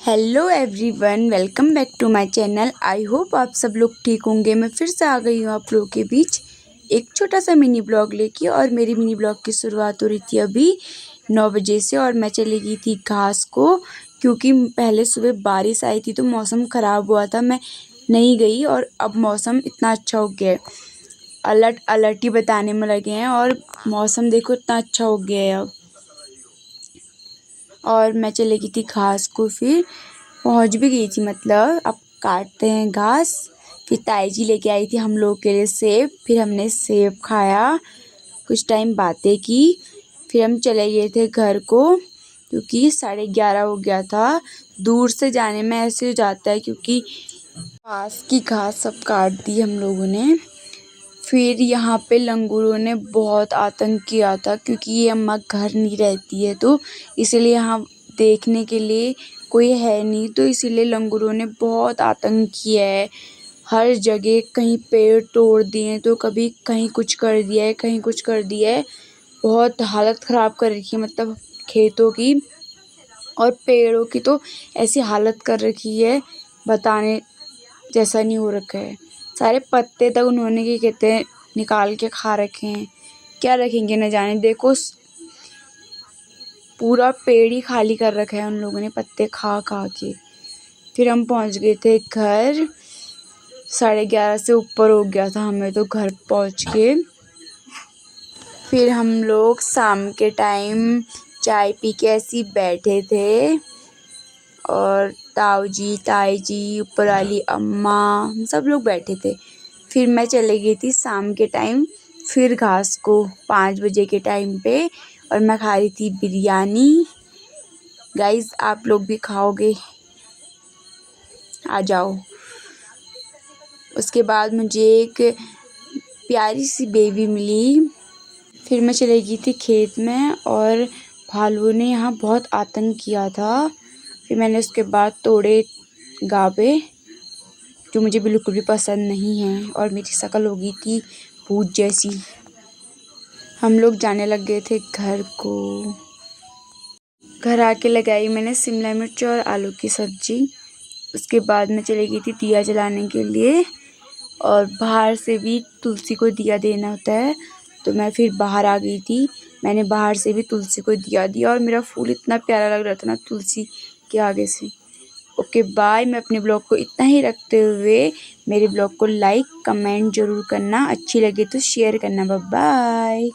Hello everyone, welcome back to my channel. I hope आप सब लोग ठीक होंगे। मैं फिर से आ गई हूँ आप लोगों के बीच एक छोटा सा मिनी ब्लॉग लेके। और मेरी मिनी ब्लॉग की शुरुआत हो रही थी अभी 9 बजे से। और मैं चली गई थी घास को, क्योंकि पहले सुबह बारिश आई थी तो मौसम ख़राब हुआ था, मैं नहीं गई। और अब मौसम इतना अच्छा हो गया है, अलर्ट अलर्ट ही बताने में लगे हैं। और मौसम देखो इतना अच्छा हो गया है अब। और मैं चली गई थी घास को, फिर पहुंच भी गई थी, मतलब अब काटते हैं घास। फिर ताई जी लेके आई थी हम लोग के लिए सेब, फिर हमने सेब खाया, कुछ टाइम बातें की, फिर हम चले गए थे घर को, क्योंकि 11:30 हो गया था। दूर से जाने में ऐसे हो जाता है, क्योंकि पास की घास सब काट दी हम लोगों ने। फिर यहाँ पे लंगूरों ने बहुत आतंक किया था, क्योंकि ये अम्मा घर नहीं रहती है, तो इसीलिए यहाँ देखने के लिए कोई है नहीं, तो इसीलिए लंगूरों ने बहुत आतंक किया है। हर जगह कहीं पेड़ तोड़ दिए, तो कभी कहीं कुछ कर दिया है, कहीं कुछ कर दिया है। बहुत हालत ख़राब कर रखी है, मतलब खेतों की और पेड़ों की तो ऐसी हालत कर रखी है, बताने जैसा नहीं हो रखा है। सारे पत्ते तक उन्होंने क्या कहते हैं निकाल के खा रखे हैं। क्या रखेंगे न जाने। देखो पूरा पेड़ ही खाली कर रखा है उन लोगों ने, पत्ते खा खा के। फिर हम पहुंच गए थे घर, 11:30 से ऊपर हो गया था हमें तो घर पहुंच के। फिर हम लोग शाम के टाइम चाय पी के ऐसे ही बैठे थे, और ताऊ जी, ताई जी, ऊपर वाली अम्मा, हम सब लोग बैठे थे। फिर मैं चली गई थी शाम के टाइम फिर घास को 5 बजे के टाइम पे, और मैं खा रही थी बिरयानी। गाइस आप लोग भी खाओगे, आ जाओ। उसके बाद मुझे एक प्यारी सी बेबी मिली। फिर मैं चली गई थी खेत में, और भालू ने यहाँ बहुत आतंक किया था। फिर मैंने उसके बाद तोड़े गाबे, जो मुझे बिल्कुल भी पसंद नहीं है, और मेरी शक्ल हो गई थी भूत जैसी। हम लोग जाने लग गए थे घर को। घर आके लगाई मैंने शिमला मिर्च और आलू की सब्जी। उसके बाद मैं चली गई थी दिया जलाने के लिए, और बाहर से भी तुलसी को दिया देना होता है, तो मैं फिर बाहर आ गई थी। मैंने बाहर से भी तुलसी को दिया दिया, और मेरा फूल इतना प्यारा लग रहा था ना तुलसी के आगे से। Okay bye. मैं अपने ब्लॉग को इतना ही रखते हुए मेरे ब्लॉग को लाइक कमेंट ज़रूर करना, अच्छी लगे तो शेयर करना। Bye bye.